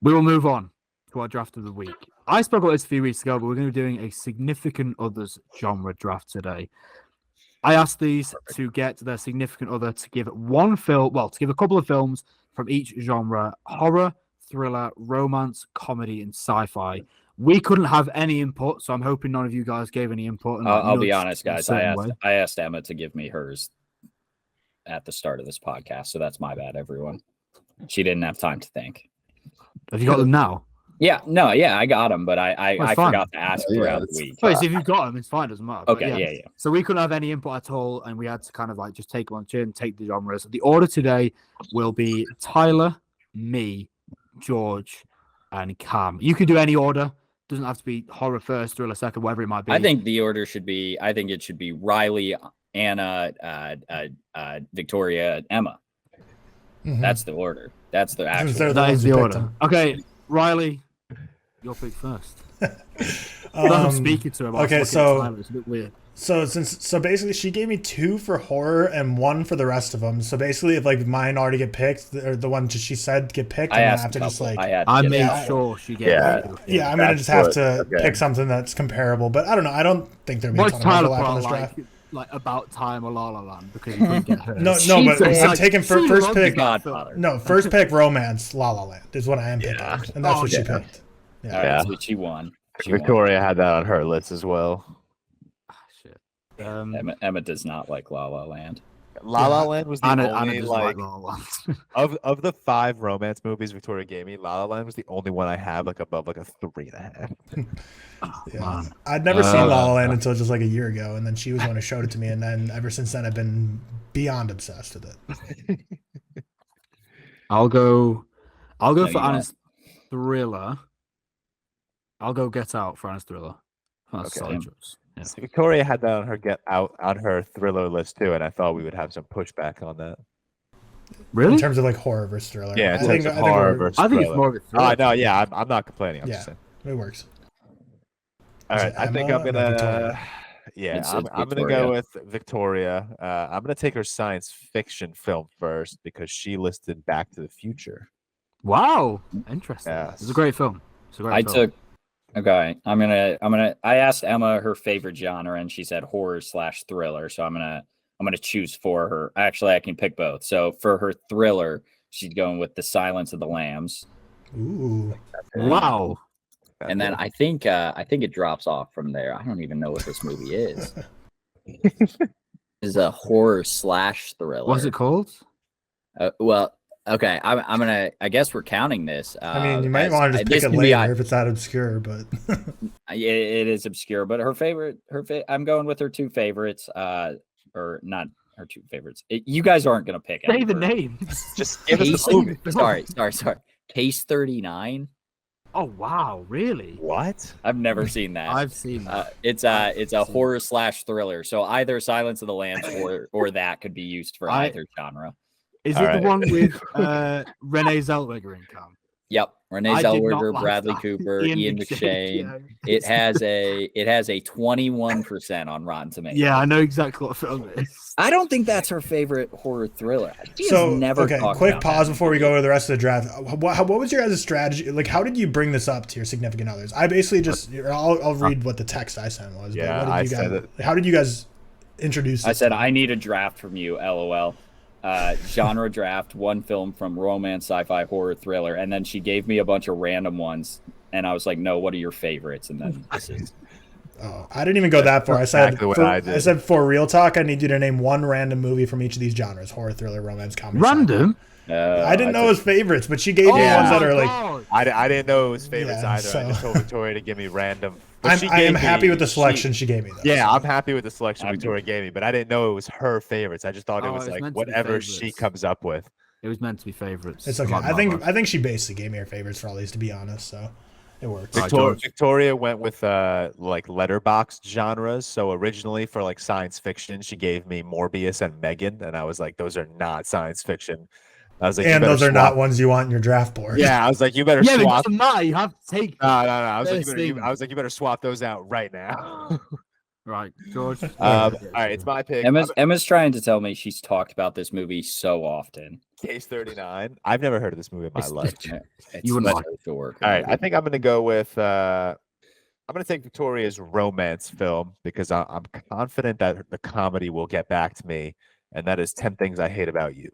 We will move on to our draft of the week. I spoke about this a few weeks ago, but we're going to be doing a significant others genre draft today. I asked these to get their significant other to give to give a couple of films from each genre: horror, thriller, romance, comedy, and sci-fi. We couldn't have any input, so I'm hoping none of you guys gave any input. And I'll be honest, guys. I asked Emma to give me hers at the start of this podcast, so that's my bad, everyone. She didn't have time to think. Have you got them now? Yeah, I got them, but I forgot to ask throughout the week. So if you've got them, it's fine, doesn't matter. Okay, yeah. So we couldn't have any input at all, and we had to kind of like just take one chin, take the genres. The order today will be Tyler, me, George, and Cam. You can do any order. Doesn't have to be horror first, thriller second, whatever it might be. I think the order should be. I think it should be Riley, Anna, Victoria, Emma. Mm-hmm. That's the order. That's the actual. That is the order. Okay, Riley, you're pick first. I'm speaking to her. Okay, so it's a bit weird. So basically, she gave me 2 for horror and 1 for the rest of them. So basically, if like mine already get picked, or the one she said get picked, I'm gonna have to just like I made sure she gets. Yeah, I'm gonna just have to pick something that's comparable. But I don't know. I don't think there'll be a ton of overlap in this draft. Like About Time or La La Land because you couldn't get her. No, but I'm taking first pick. No, first pick romance. La La Land is what I am picking, and that's what she picked. Yeah, so she won. Victoria had that on her list as well. Shit. Emma does not like La La Land. La La Land was the only like of the 5 romance movies Victoria gave me. La La Land was the only one I have like above like a 3.5. I'd never seen La La Land until just like a year ago, and then she was the one who showed it to me, and then ever since then I've been beyond obsessed with it. I'll go for Anna's thriller. I'll go Get Out for Anna's thriller. That's solid choice. Yeah. So Victoria had that on her Get Out on her thriller list too, and I thought we would have some pushback on that. Really? In terms of like horror versus thriller. Yeah, I think horror versus thriller. I think it's more of a thriller. No, yeah, I'm not complaining. I'm just saying. It works. All right, I think I'm gonna. Yeah, I'm gonna go with Victoria. I'm gonna take her science fiction film first because she listed Back to the Future. Wow, interesting. Yes. It's a great film. I asked Emma her favorite genre, and she said horror/thriller. So I'm gonna choose for her. Actually, I can pick both. So for her thriller, she's going with The Silence of the Lambs. Ooh, wow. And then I think it drops off from there. I don't even know what this movie is. It's a horror/thriller. What's it called? Well, okay. I guess we're counting this. I mean, you might want to just pick it later if it's that obscure, but it is obscure. But I'm going with her 2 favorites. Or not her 2 favorites. You guys aren't gonna pick. Say the names. Just give us the movie. Sorry. Case 39. Oh wow, really? What? I've never seen that. I've seen that. It's a horror/thriller. So either Silence of the Lambs or that could be used for either genre. Is it the one with Renee Zellweger in Cam? Yep, Renee Zellweger, Bradley Cooper, Ian McShane. Yeah. It has a 21% on Rotten Tomatoes. Yeah, I know exactly what film it is. I don't think that's her favorite horror thriller. Quick pause before we go to the rest of the draft. What was your guys' strategy? Like, how did you bring this up to your significant others? I basically just I'll read what the text I sent was. Yeah, how did you guys introduce this? I said I need a draft from you. LOL. Genre draft, 1 film from romance, sci-fi, horror, thriller, and then she gave me a bunch of random ones, and I was like, "No, what are your favorites?" And then this is. Oh, I didn't even go that far. I said for ReelTok, I need you to name 1 random movie from each of these genres: horror, thriller, romance, comedy. Random. I didn't know his favorites, but she gave me ones that are like. I didn't know his favorites either. So. I just told Victoria to give me random. I am happy with the selection she gave me, though. Yeah, I'm happy with the selection Victoria gave me, but I didn't know it was her favorites. I just thought it was like whatever she comes up with. It was meant to be favorites. It's okay. I think she basically gave me her favorites for all these, to be honest. So it works. Victoria went with like letterboxed genres. So originally for like science fiction, she gave me Morbius and Megan, and I was like, those are not science fiction. I was like, and those are not ones you want in your draft board. Yeah, I was like, you better swap. Yeah, but not. You have to take. No. I was like, you better swap those out right now. Right, George. All right, it's my pick. Emma's trying to tell me she's talked about this movie so often. Case 39. I've never heard of this movie in my life. You wouldn't like it to work. All right, I think I'm going to go with. I'm going to take Victoria's romance film because I'm confident that the comedy will get back to me, and that is 10 Things I Hate About You.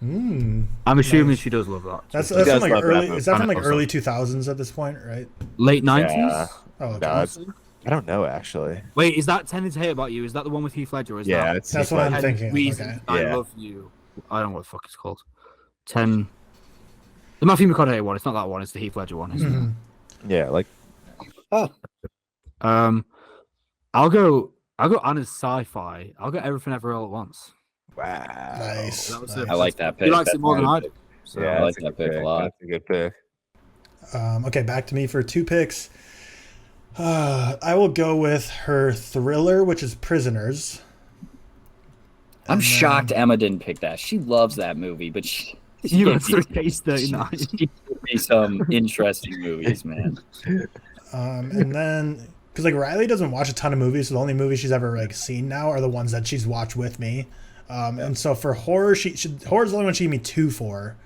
I'm assuming she does love that. That's from like early. Is that from like early 2000s at this point, right? Late 90s. Yeah. Oh, okay. No, I don't know actually. Wait, is that 10 Things I Hate About You? Is that the one with Heath Ledger? Or is that's what I'm thinking. Reasons Okay. I love you. I don't know what the fuck it's called. 10. The Matthew McConaughey one. It's not that one. It's the Heath Ledger one. Isn't it? Yeah, like. Oh. I'll go Anna's sci-fi. I'll go Everything Everywhere All at Once. Wow. Nice. I like that pick. He likes it more than I do. So I like that pick a lot. That's a good pick. Okay, back to me for 2 picks. I will go with her thriller, which is Prisoners. I'm shocked Emma didn't pick that. She loves that movie, but you got through Case 39. She gave me some interesting movies, man. And then, because like Riley doesn't watch a ton of movies, so the only movies she's ever like seen now are the ones that she's watched with me. And so for horror, horror's the only one she gave me 2 for.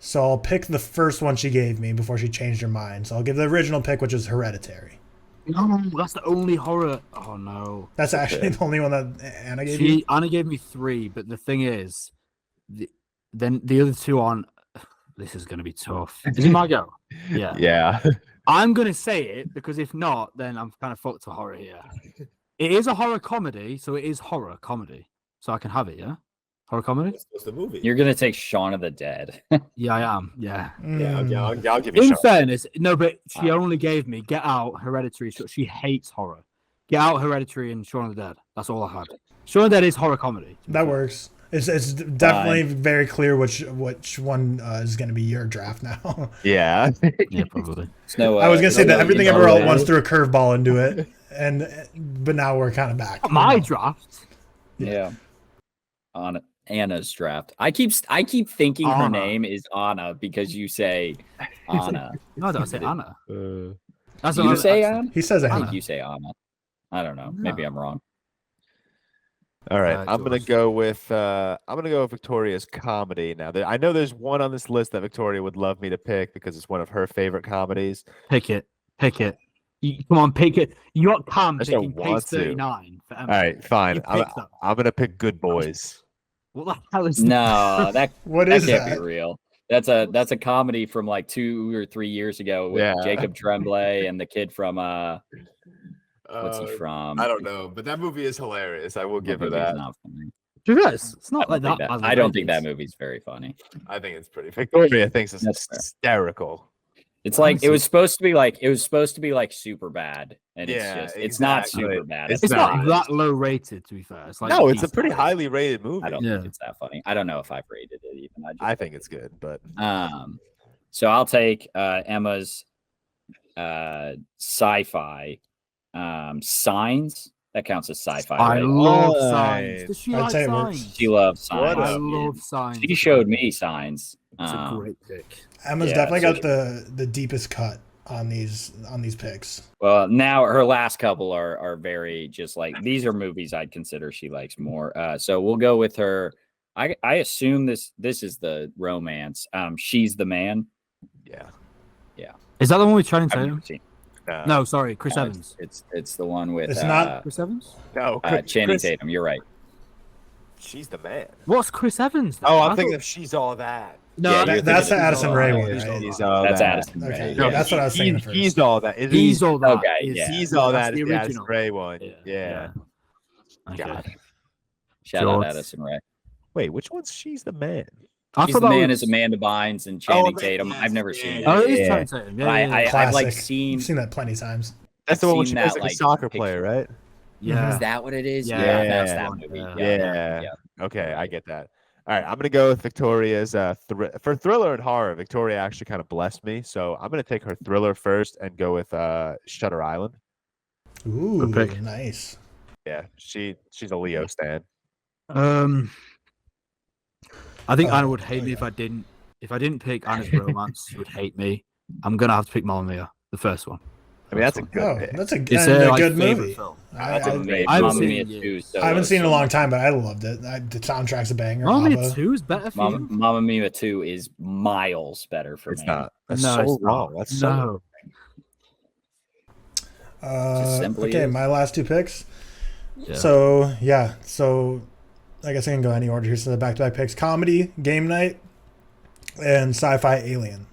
So I'll pick the first one she gave me before she changed her mind. So I'll give the original pick, which is Hereditary. No, that's the only horror. Oh no, that's actually the only one that Anna gave you. Anna gave me 3, but the thing is, then the other 2 on. This is going to be tough. Is it my go? Yeah. Yeah. I'm going to say it because if not, then I'm kind of fucked to horror here. It is a horror comedy, so it is horror comedy. So I can have it, yeah? Horror comedy? What's the movie? You're going to take Shaun of the Dead. Yeah, I am. Yeah. Yeah, I'll give you In Shaun. fairness, no, but she only gave me Get Out, Hereditary. She hates horror. Get Out, Hereditary, and Shaun of the Dead. That's all I had. Shaun of the Dead is horror comedy. That works. It's definitely very clear which one is going to be your draft now. Yeah. Yeah, probably. No, I was going to say that Everything Everywhere All at Once threw a curveball into it, but now we're kind of back. My draft. Yeah. On Anna's draft. I keep thinking her name is Anna because you say Anna. No, I don't say Anna. That's you say Anna? He says Anna. I think you say Anna. I don't know. Maybe I'm wrong. All right, I'm gonna go with Victoria's comedy. Now, I know there's one on this list that Victoria would love me to pick because it's one of her favorite comedies. Pick it. Come on, pick it. You got Cam I picking don't want Case to. 39 for Emma. All right, fine. I'm gonna pick Good Boys. What the hell is No, that what that is can't that? be real. That's a comedy from like 2 or 3 years ago with Jacob Tremblay and the kid from what's he from? I don't know, but that movie is hilarious. I will give her that. It's not like that. I don't think that movie's very funny. I think it's pretty. Victoria thinks it's hysterical. It's like it was supposed to be like super bad, and it's not super bad. It's not that low rated, to be fair. It's like no, it's a pretty highly rated movie. I don't think it's that funny. I don't know if I've rated it even. I think it's good, but so I'll take Emma's sci-fi Signs. That counts as sci-fi. I right? love Signs. Does she like say it Signs? works. She loves Signs. I love Signs. She showed me Signs. It's a great pick. Emma's definitely got the deepest cut on these picks. Well, now her last couple are very just like these are movies I'd consider she likes more. So we'll go with her. I assume this is the romance. She's the Man. Yeah. Is that the one with Channing Tatum? Seen. No, sorry, Chris Evans. It's the one with It's not Chris Evans. No, Channing Tatum. You're right. She's the Man. What's Chris Evans? Oh, I'm thinking of She's All That. No, that's the Addison Rae one, He's right? That's Addison Rae. Okay, Yeah. that's what I was saying first. He's All That. He's All That. Okay, yeah. He's All That That's is the the Addison original. Rae one. Yeah. Okay. God. Shout George. out Addison Rae. Wait, which one's She's the Man? I She's thought the that Man was- is Amanda Bynes and Channing that- Tatum. yes, I've never yeah, seen it. Oh, it is Yeah. Channing Tatum. Yeah, I've like Classic. seen. I've seen that plenty of times. That's the one when seen she that, plays like a like, soccer picture. player, right? Yeah. Is that what it is? Yeah. That's Yeah. that movie. Yeah. Yeah. Okay, I get that. All right, I'm gonna go with Victoria's for thriller and horror. Victoria actually kind of blessed me, so I'm gonna take her thriller first and go with Shutter Island. Ooh, Good pick. nice. Yeah, she's a Leo stan. I think Anna would hate me if I didn't pick Anna's romance. She would hate me. I'm gonna have to pick Mamma Mia, the first one. I mean, that's a good pick. That's a It's and a like, good favorite movie. film. That's amazing. I haven't Mamma seen Mia it yet. 2. So, I haven't seen it in a so long much- time, but I loved it. The soundtrack's a banger. Mamma Mia ABBA. 2 is better for you? Mamma Mia 2 is miles better for It's me. not. That's No, so it's not. wrong. That's so No. Just simply Okay, is. my last 2 picks. Yeah. So I guess I can go any order here. So the back-to-back picks: comedy, Game Night, and sci-fi Alien.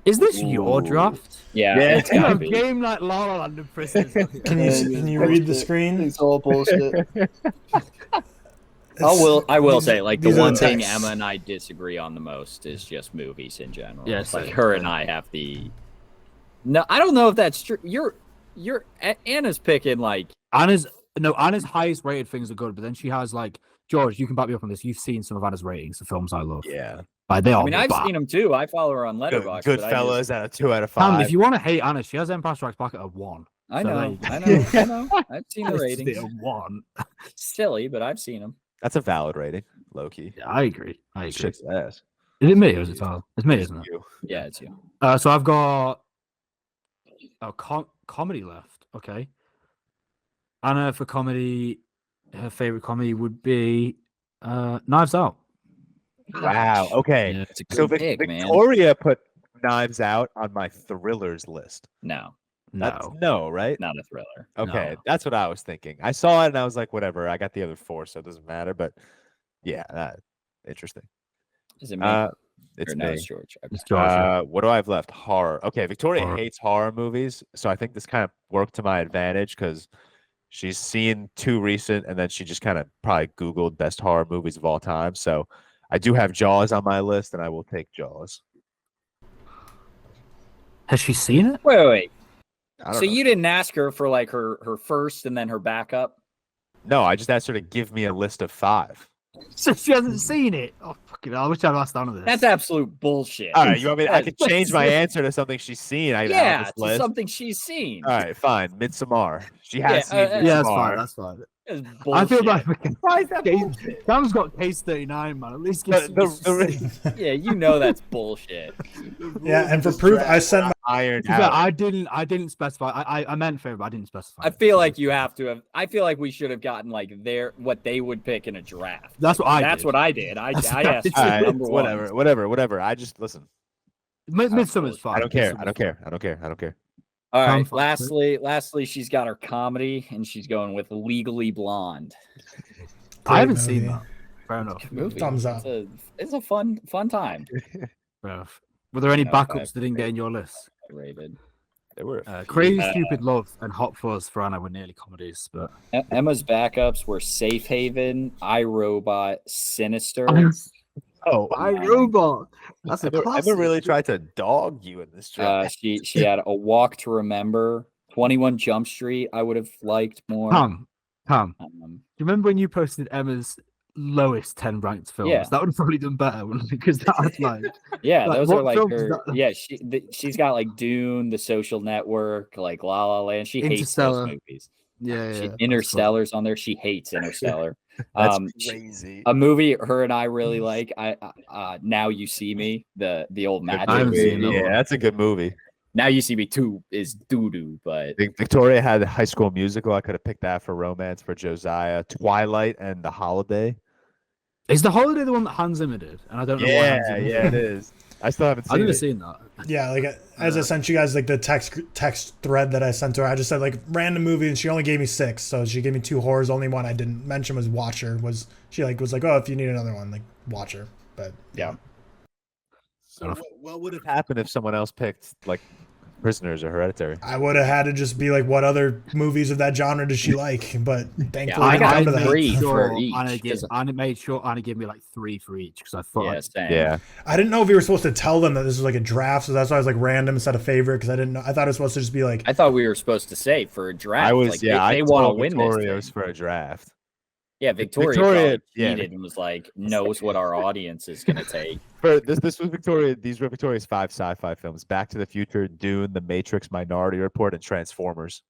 Is this your Ooh. draft? Yeah, Yeah. it's gotta A be. game like La La Land and Prisoners. Can you read the screen? It's all bullshit. I will say, like, the these are one the thing texts. Emma and I disagree on the most is just movies in general. Yeah, It's like same. her and I have the. No, I don't know if that's true. Anna's picking like. Anna's highest rated things are good, but then she has like George. You can back me up on this. You've seen some of Anna's ratings, the films I love. Yeah. Like, they are. I mean, I've bad. seen them too. I follow her on Good, Letterboxd. Goodfellas at a 2 out of 5. If you want to hate Anna, she has Empire Strikes Back at a 1. I So know, there you go. I know. I've seen the It's ratings. a 1. Silly, but I've seen them. That's a valid rating, low key. Yeah, I agree. Shit's ass. Is it me or is it Tyler? It's me, isn't it? You. Yeah, it's you. So I've got comedy left. Okay. Anna for comedy, her favorite comedy would be Knives Out. Wow. Okay. Yeah. It's a good So pick, man. Victoria put Knives Out on my thrillers list. No, That's No. no, right? not a thriller. Okay, No. that's what I was thinking. I saw it and I was like, whatever. I got the other 4, so it doesn't matter. But yeah, interesting. Is it me? It's or no, me. it's George. Okay. It's George. What do I have left? Horror. Okay, Victoria Horror. hates horror movies, so I think this kind of worked to my advantage because she's seen 2 recent, and then she just kind of probably Googled best horror movies of all time. So I do have Jaws on my list, and I will take Jaws. Has she seen it? Wait. I don't So know. you didn't ask her for like her first and then her backup? No, I just asked her to give me a list of 5. So she hasn't seen it. Oh, fucking hell. I wish I'd asked Anna this. That's absolute bullshit. All right, you want me? I could change my answer to something she's seen. Yeah, this to list. something she's seen. All right, fine. Midsommar. She has Yeah, seen yeah, Midsommar. Yeah, that's fine. That's fine. It's I bullshit. feel like Why is that bullshit? Sam's got case 39, man. At least give The Yeah, you know that's bullshit. Yeah, and for proof, I sent ironed To be fair, out. I didn't specify. I meant favorite, but I didn't specify. I feel like you have to have. I feel like we should have gotten like what they would pick in a draft. That's what I That's did. what I did. I That's what I asked did. for All right, number one. whatever. I just listen. Midsummer's fine. I don't care. Midsummer's I don't care. All Come right. for Lastly, she's got her comedy, and she's going with Legally Blonde. I haven't Great seen movie. that. Fair enough. Movie. Thumbs up. It's a fun time. Fair enough. Were there any No, backups that didn't get in your list? Rated. There were. a few. Crazy Stupid Love and Hot Fuzz for Anna were nearly comedies, but Emma's backups were Safe Haven, iRobot, Sinister. Oh, iRobot. That's a Emma classic. really tried to dog you in this draft. She had A Walk to Remember, 21 Jump Street. I would have liked more. Pam, do Um, you remember when you posted Emma's lowest 10 ranked films? Yeah. That would have probably done better wouldn't it? Because that's like yeah, Like, those what are like films is her. that? Yeah, she's got like Dune, The Social Network, like La La Land. She hates Interstellar. those movies. yeah. Interstellar's on there. She hates Interstellar. That's she- crazy. a movie her and I really like. Now You See Me, the old magic I haven't movie. seen that Yeah, one. that's a good movie. Now You See Me 2 is doo-doo, but Victoria had High School Musical. I could have picked that for romance for Josiah. Twilight and The Holiday. Is The Holiday the one that Hans Zimmer did? And I don't know why Hans Zimmer Yeah, it is. I still haven't I've seen never it. seen that. Yeah, like as I sent you guys like the text thread that I sent to her, I just said like random movie, and she only gave me 6. So she gave me 2 horrors. Only one I didn't mention was Watcher. She was like, oh, if you need another one, like Watcher. But yeah, So what would have happened if someone else picked like Prisoners or Hereditary? I would have had to just be like, what other movies of that genre does she like? But thankfully, I we got come to that. three. made for sure each, Anna made sure Anna gave me like 3 for each because I thought yeah, same. Yeah. I didn't know if we were supposed to tell them that this was like a draft, so that's why I was like random instead of favorite because I didn't know. I thought it was supposed to just be like, I thought we were supposed to say for a draft. I was like, I they want to told win Victoria this. was for a draft. Yeah, Victoria Victoria- yeah. cheated and was like knows what our audience is gonna take. For this was Victoria. These were Victoria's 5 sci-fi films: Back to the Future, Dune, The Matrix, Minority Report, and Transformers.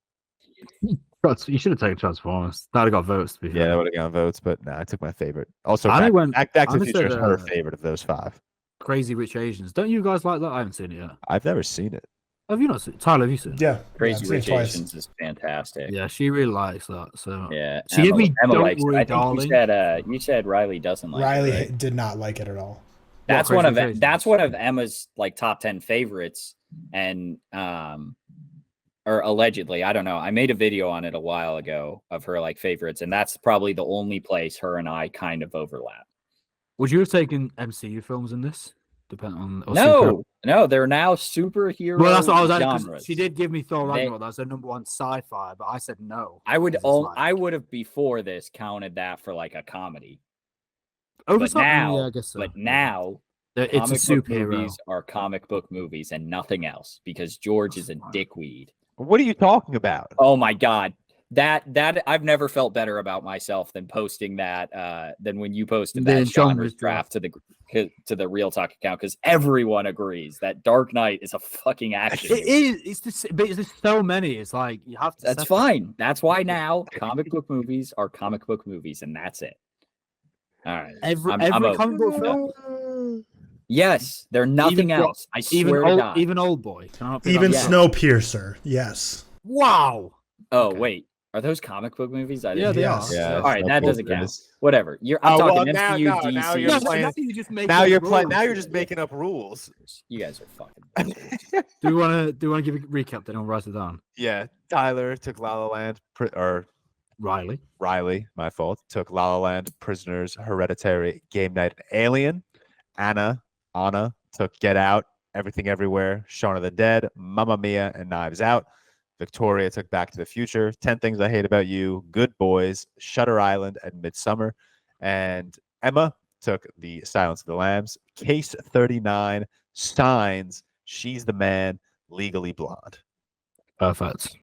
you should have taken Transformers. That'd have got votes to be Yeah, fair. that would have gotten votes, but no, I took my favorite. Also, Anna went- Back to the Anna Future is said, her favorite of those 5. Crazy Rich Asians. Don't you guys like that? I haven't seen it yet. I've never seen it. Have you not seen Tyler? Have you seen? Yeah, Crazy I've seen it Rich twice. Asians is fantastic. Yeah, she really likes that. So Yeah, she gave me Emma Don't likes it. Worry, I think Darling. you said Riley doesn't like Riley it. Right? did not like it at all. That's Crazy one of Rich Asians? that's one of Emma's like top 10 favorites, and or allegedly, I don't know. I made a video on it a while ago of her like favorites, and that's probably the only place her and I kind of overlap. Would you have taken MCU films in this? Depending on or superhero- No, they're now superhero. Well, that's what I was at. genres. She did give me Thor They- Ragnarok. That's her number one sci-fi, but I said no. I would 'cause it's like- I would have before this counted that for like a comedy. Oh, But it's not- now, yeah, I guess so. but now It's a comic book superhero. movies are comic book movies and nothing else because George is a dickweed. What are you talking about? Oh my god. That I've never felt better about myself than posting that than when you posted The that genres genres draft to the ReelTok account, because everyone agrees that Dark Knight is a fucking action. It is. It's just, but there's so many. It's like you have to. That's separate- fine. That's why now comic book movies are comic book movies, and that's it. All right. Every I'm every over comic it. book film, Yes, they're nothing Even- else. I swear to God. even Old Boy. Can I not be Even like that? Snowpiercer, yes. Wow. Oh Okay. wait, are those comic book movies? I Yeah, didn't they know. are. Yes. Yeah. All right, no that bull doesn't count. goodness. Whatever. I'm Oh, talking well, MCU, now DC. you're No, playing- now you just make Now up you're rules. Now you're just making up rules. You guys are fucking. Do we want to give a recap? Then I'll write it down. Yeah, Tyler took La La Land, or Riley. Riley, my fault, took La La Land, Prisoners, Hereditary, Game Night, Alien. Anna took Get Out, Everything Everywhere, Shaun of the Dead, Mamma Mia, and Knives Out. Victoria took Back to the Future, 10 Things I Hate About You, Good Boys, Shutter Island, and Midsummer. And Emma took The Silence of the Lambs, Case 39, Signs, She's the Man, Legally Blonde. Perfect.